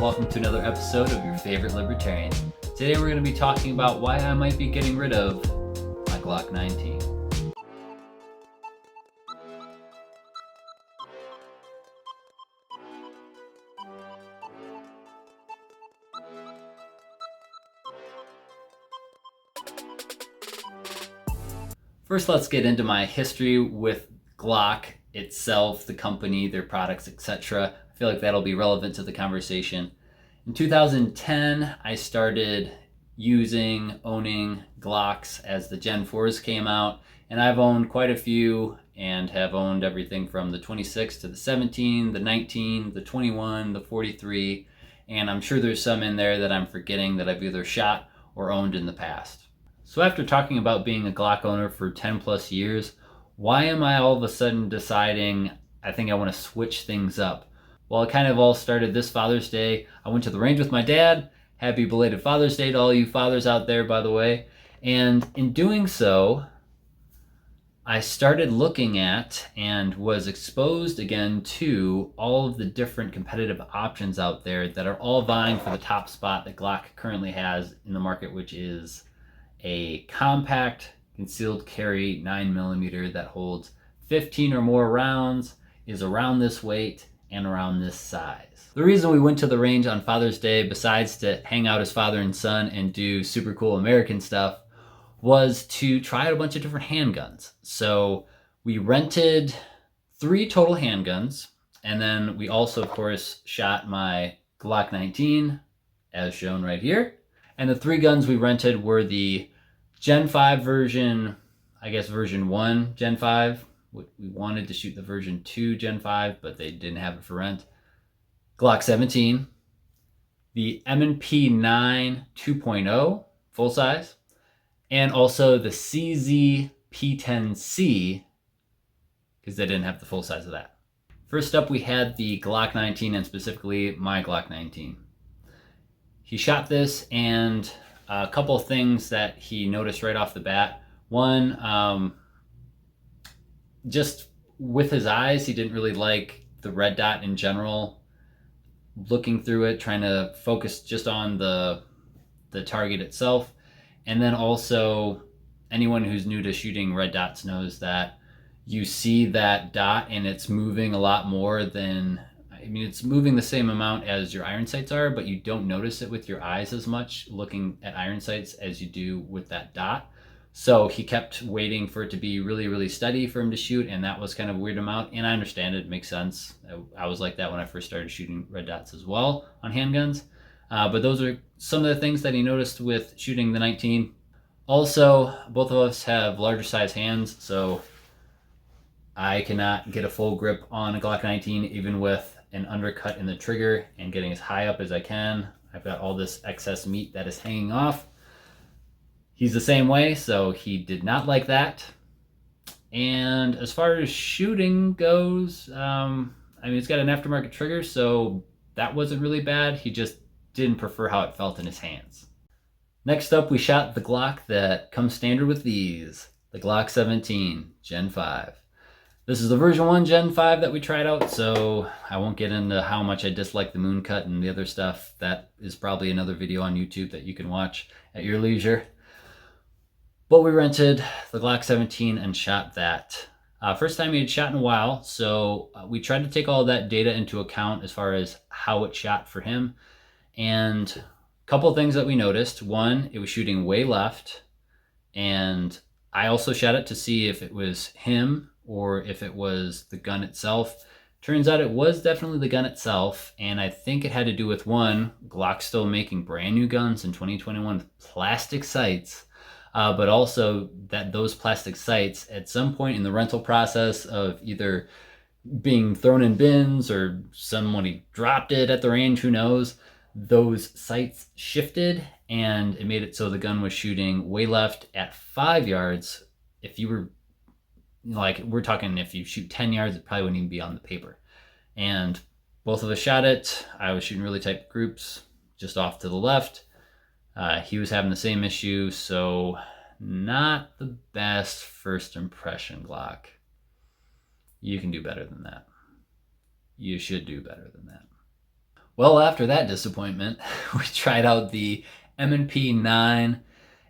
welcome to another episode of your favorite libertarian. Today we're going to be talking about why I might be getting rid of my Glock 19. First, let's get into my history with Glock itself, the company, their products, etc. I feel like that'll be relevant to the conversation. In 2010, I started owning Glocks as the Gen 4s came out, and I've owned quite a few and have owned everything from the 26 to the 17, the 19, the 21, the 43, and I'm sure there's some in there that I'm forgetting that I've either shot or owned in the past. So after talking about being a Glock owner for 10 plus years, why am I all of a sudden deciding I think I want to switch things up? Well, it kind of all started this Father's Day. I went to the range with my dad. Happy belated Father's Day to all you fathers out there, by the way. And in doing so, I started looking at and was exposed again to all of the different competitive options out there that are all vying for the top spot that Glock currently has in the market, which is a compact concealed carry 9mm that holds 15 or more rounds, is around this weight, and around this size. The reason we went to the range on Father's Day, besides to hang out as father and son and do super cool American stuff, was to try out a bunch of different handguns. So we rented 3 total handguns, and then we also, of course, shot my Glock 19, as shown right here. And the 3 guns we rented were the Gen 5 version, I guess version 1 Gen 5. We wanted to shoot the version 2 Gen 5, but they didn't have it for rent. Glock 17, the M&P 9 2.0 full size, and also the CZ P10C, because they didn't have the full size of that. First up, we had the Glock 19, and specifically my Glock 19. He shot this, and a couple of things that he noticed right off the bat. One, just with his eyes, he didn't really like the red dot in general. Looking through it, trying to focus just on the target itself. And then also, anyone who's new to shooting red dots knows that you see that dot and it's moving a lot more than, it's moving the same amount as your iron sights are, but you don't notice it with your eyes as much looking at iron sights as you do with that dot. So he kept waiting for it to be really, really steady for him to shoot, and that was kind of weird him out. And I understand it makes sense. I was like that when I first started shooting red dots as well on handguns. But those are some of the things that he noticed with shooting the 19. Also, both of us have larger size hands, so I cannot get a full grip on a Glock 19, even with an undercut in the trigger and getting as high up as I can. I've got all this excess meat that is hanging off. He's the same way, so he did not like that. And as far as shooting goes, it's got an aftermarket trigger, so that wasn't really bad. He just didn't prefer how it felt in his hands. Next up, we shot the Glock that comes standard with these, the Glock 17 Gen 5. This is the version 1 Gen 5 that we tried out, so I won't get into how much I dislike the moon cut and the other stuff. That is probably another video on YouTube that you can watch at your leisure. But we rented the Glock 17 and shot that. First time he had shot in a while, so we tried to take all of that data into account as far as how it shot for him. And a couple of things that we noticed. One, it was shooting way left, and I also shot it to see if it was him or if it was the gun itself. Turns out it was definitely the gun itself, and I think it had to do with, one, Glock still making brand new guns in 2021 with plastic sights, but also that those plastic sights at some point in the rental process of either being thrown in bins or somebody dropped it at the range, who knows, those sights shifted and it made it so the gun was shooting way left at 5 yards. If you were, we're talking, if you shoot 10 yards, it probably wouldn't even be on the paper. And both of us shot it. I was shooting really tight groups just off to the left. He was having the same issue, so not the best first impression Glock. You can do better than that. You should do better than that. Well, after that disappointment, we tried out the M&P 9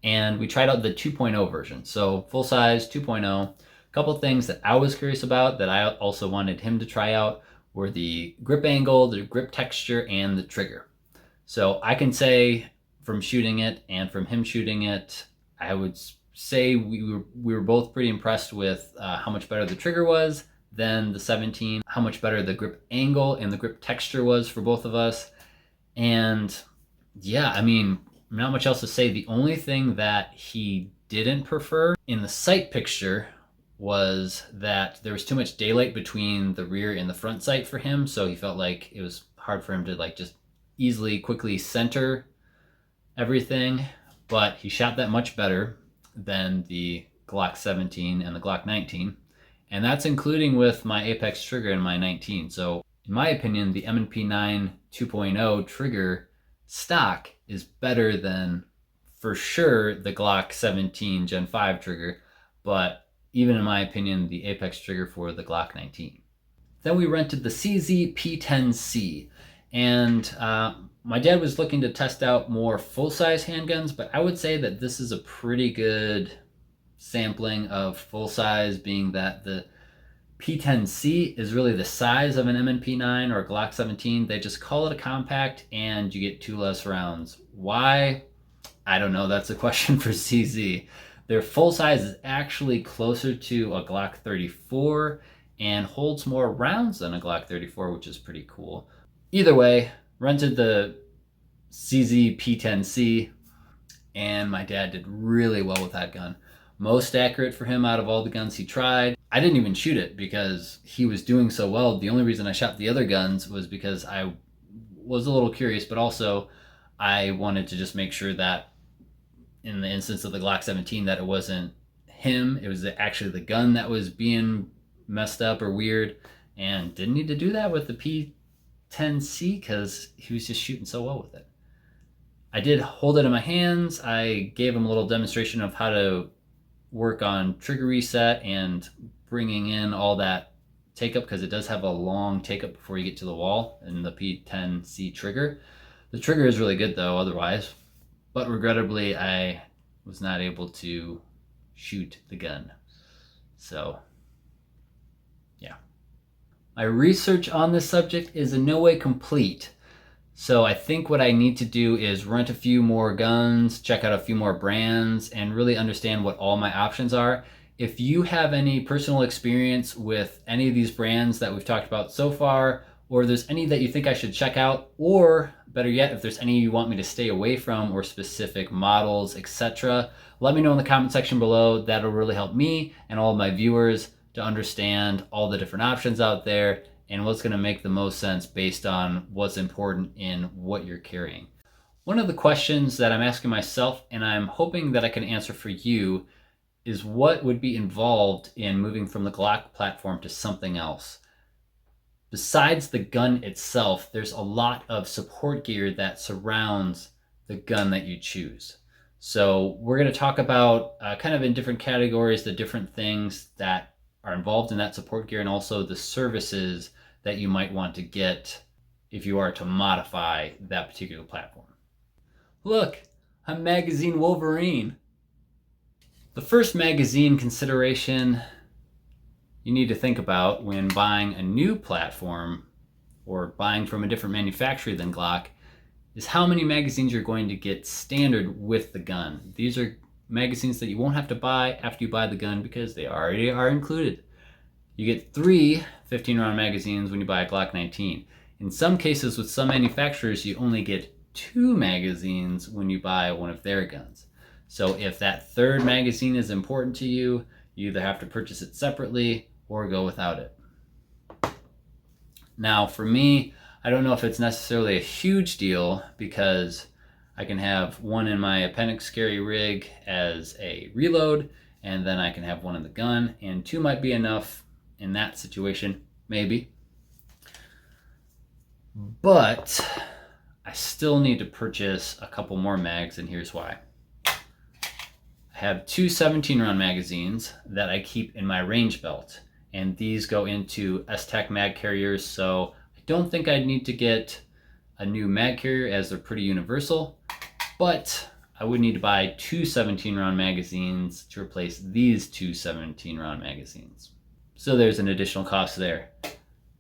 and we tried out the 2.0 version. So full size 2.0. A couple things that I was curious about that I also wanted him to try out were the grip angle, the grip texture, and the trigger. So I can say from shooting it and from him shooting it, I would say we were both pretty impressed with how much better the trigger was than the 17, how much better the grip angle and the grip texture was for both of us. And yeah, I mean, not much else to say. The only thing that he didn't prefer in the sight picture was that there was too much daylight between the rear and the front sight for him, so he felt like it was hard for him to like just easily quickly center everything. But he shot that much better than the Glock 17 and the Glock 19, and that's including with my Apex trigger and my 19. So in my opinion, the M&P 9 2.0 trigger stock is better than, for sure, the Glock 17 Gen 5 trigger, but even in my opinion, the Apex trigger for the Glock 19. Then we rented the CZ P10C, and my dad was looking to test out more full-size handguns, but I would say that this is a pretty good sampling of full-size, being that the P10C is really the size of an M&P 9 or a Glock 17. They just call it a compact and you get 2 less rounds. Why? I don't know. That's a question for CZ. Their full size is actually closer to a Glock 34 and holds more rounds than a Glock 34, which is pretty cool. Either way, rented the CZ P10C, and my dad did really well with that gun. Most accurate for him out of all the guns he tried. I didn't even shoot it because he was doing so well. The only reason I shot the other guns was because I was a little curious, but also I wanted to just make sure that in the instance of the Glock 17 that it wasn't him, it was actually the gun that was being messed up or weird, and didn't need to do that with the P10C because he was just shooting so well with it. I did hold it in my hands. I gave him a little demonstration of how to work on trigger reset and bringing in all that take up, because it does have a long take up before you get to the wall in the P10C trigger. The trigger is really good though otherwise, but regrettably I was not able to shoot the gun. So yeah. My research on this subject is in no way complete. So I think what I need to do is rent a few more guns, check out a few more brands, and really understand what all my options are. If you have any personal experience with any of these brands that we've talked about so far, or there's any that you think I should check out, or better yet, if there's any you want me to stay away from, or specific models, etc., let me know in the comment section below. That'll really help me and all of my viewers to understand all the different options out there and what's going to make the most sense based on what's important in what you're carrying. One of the questions that I'm asking myself, and I'm hoping that I can answer for you, is what would be involved in moving from the Glock platform to something else? Besides the gun itself, there's a lot of support gear that surrounds the gun that you choose. So we're going to talk about kind of in different categories the different things that are involved in that support gear, and also the services that you might want to get if you are to modify that particular platform. Look, I'm Magazine Wolverine. The first magazine consideration you need to think about when buying a new platform or buying from a different manufacturer than Glock is how many magazines you're going to get standard with the gun. These are magazines that you won't have to buy after you buy the gun because they already are included. You get 3 15-round magazines when you buy a Glock 19. In some cases with some manufacturers, you only get 2 magazines when you buy one of their guns. So if that third magazine is important to you, you either have to purchase it separately or go without it. Now for me, I don't know if it's necessarily a huge deal because I can have one in my appendix carry rig as a reload, and then I can have one in the gun, and 2 might be enough in that situation, maybe. But I still need to purchase a couple more mags, and here's why. I have 2 17-round magazines that I keep in my range belt, and these go into S-Tech mag carriers, so I don't think I'd need to get a new mag carrier, as they're pretty universal, but I would need to buy two 17-round magazines to replace these two 17-round magazines. So there's an additional cost there.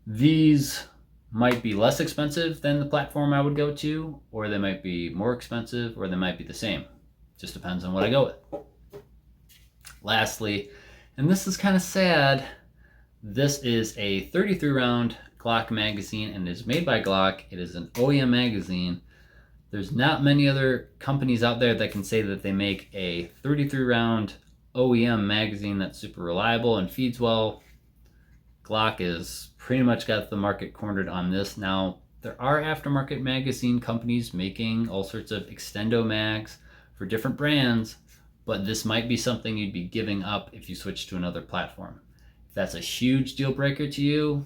These might be less expensive than the platform I would go to, or they might be more expensive, or they might be the same. Just depends on what I go with. Lastly, and this is kind of sad, this is a 33 round Glock magazine and it is made by Glock. It is an OEM magazine. There's not many other companies out there that can say that they make a 33 round OEM magazine that's super reliable and feeds well. Glock is pretty much got the market cornered on this. Now, there are aftermarket magazine companies making all sorts of extendo mags for different brands, but this might be something you'd be giving up if you switch to another platform. If that's a huge deal breaker to you,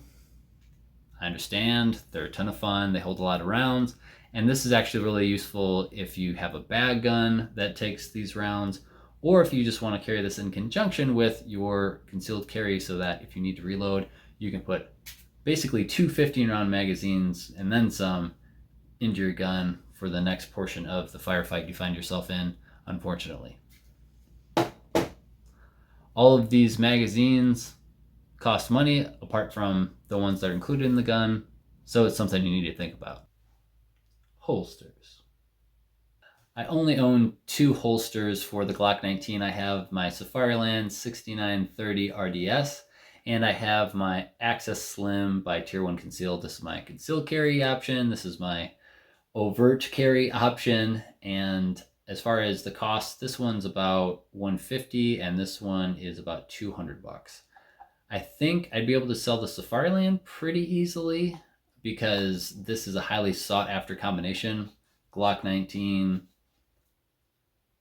I understand. They're a ton of fun. They hold a lot of rounds. And this is actually really useful if you have a bag gun that takes these rounds, or if you just want to carry this in conjunction with your concealed carry so that if you need to reload, you can put basically two 15-round magazines and then some into your gun for the next portion of the firefight you find yourself in, unfortunately. All of these magazines cost money apart from the ones that are included in the gun, so it's something you need to think about. Holsters. I only own two holsters for the Glock 19. I have my Safariland 6930 RDS, and I have my Access Slim by Tier 1 Concealed. This is my concealed carry option. This is my overt carry option, and as far as the cost, this one's about $150 and this one is about $200. I think I'd be able to sell the Safariland pretty easily because this is a highly sought after combination. Glock 19,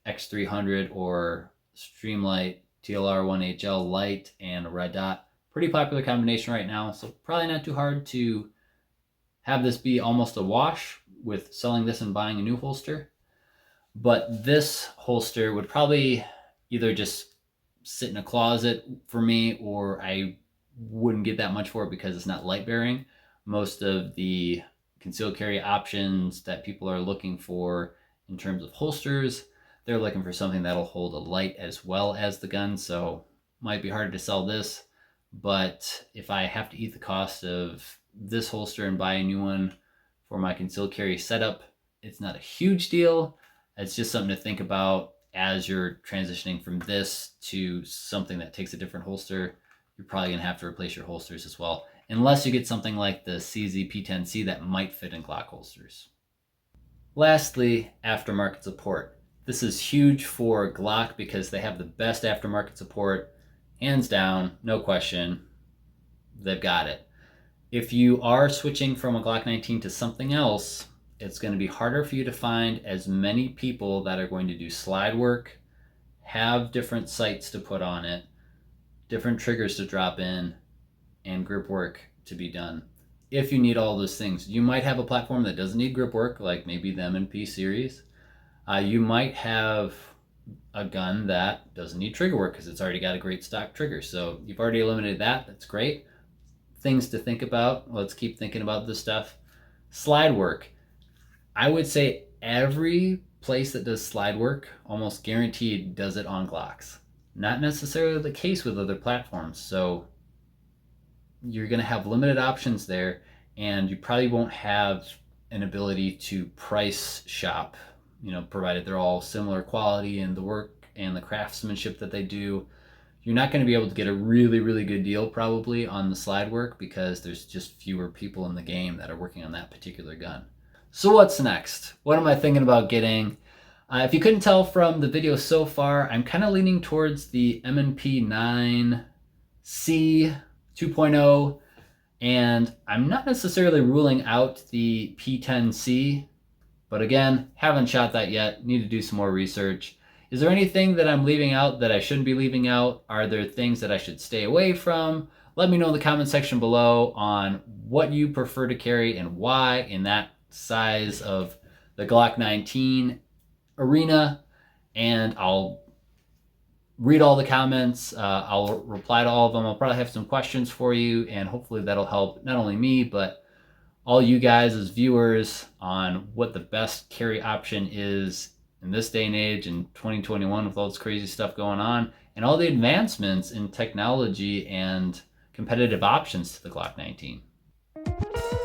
X300 or Streamlight TLR 1HL Light and a red dot. Pretty popular combination right now, so probably not too hard to have this be almost a wash with selling this and buying a new holster. But this holster would probably either just sit in a closet for me, or I wouldn't get that much for it because it's not light bearing. Most of the concealed carry options that people are looking for in terms of holsters, they're looking for something that'll hold a light as well as the gun, so might be harder to sell this. But if I have to eat the cost of this holster and buy a new one for my concealed carry setup, it's not a huge deal. It's just something to think about as you're transitioning from this to something that takes a different holster. You're probably going to have to replace your holsters as well, unless you get something like the CZ P10C that might fit in Glock holsters. Lastly, aftermarket support. This is huge for Glock because they have the best aftermarket support, hands down, no question. They've got it. If you are switching from a Glock 19 to something else, it's going to be harder for you to find as many people that are going to do slide work, have different sights to put on it, different triggers to drop in, and grip work to be done. If you need all those things, you might have a platform that doesn't need grip work, like maybe the M&P series. You might have a gun that doesn't need trigger work because it's already got a great stock trigger. So you've already eliminated that. That's great. Things to think about. Let's keep thinking about this stuff. Slide work. I would say every place that does slide work almost guaranteed does it on Glocks. Not necessarily the case with other platforms. So you're going to have limited options there, and you probably won't have an ability to price shop, provided they're all similar quality and the work and the craftsmanship that they do. You're not going to be able to get a really, really good deal probably on the slide work because there's just fewer people in the game that are working on that particular gun. So what's next? What am I thinking about getting? If you couldn't tell from the video so far, I'm kind of leaning towards the M&P 9C 2.0, and I'm not necessarily ruling out the P10C, but again, haven't shot that yet. Need to do some more research. Is there anything that I'm leaving out that I shouldn't be leaving out? Are there things that I should stay away from? Let me know in the comment section below on what you prefer to carry and why in that size of the Glock 19 arena, and I'll read all the comments. I'll reply to all of them. I'll probably have some questions for you, and hopefully that'll help not only me, but all you guys as viewers on what the best carry option is in this day and age in 2021 with all this crazy stuff going on and all the advancements in technology and competitive options to the Glock 19.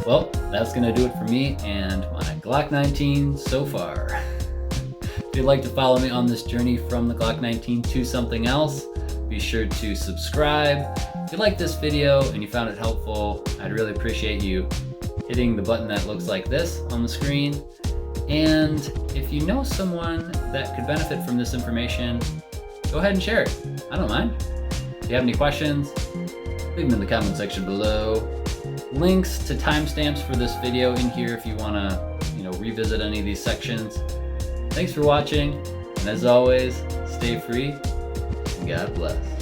Well, that's going to do it for me and my Glock 19 so far. If you'd like to follow me on this journey from the Glock 19 to something else, be sure to subscribe. If you liked this video and you found it helpful, I'd really appreciate you hitting the button that looks like this on the screen. And if you know someone that could benefit from this information, go ahead and share it. I don't mind. If you have any questions, leave them in the comment section below. Links to timestamps for this video in here if you want to, revisit any of these sections. Thanks for watching, and as always, stay free and God bless.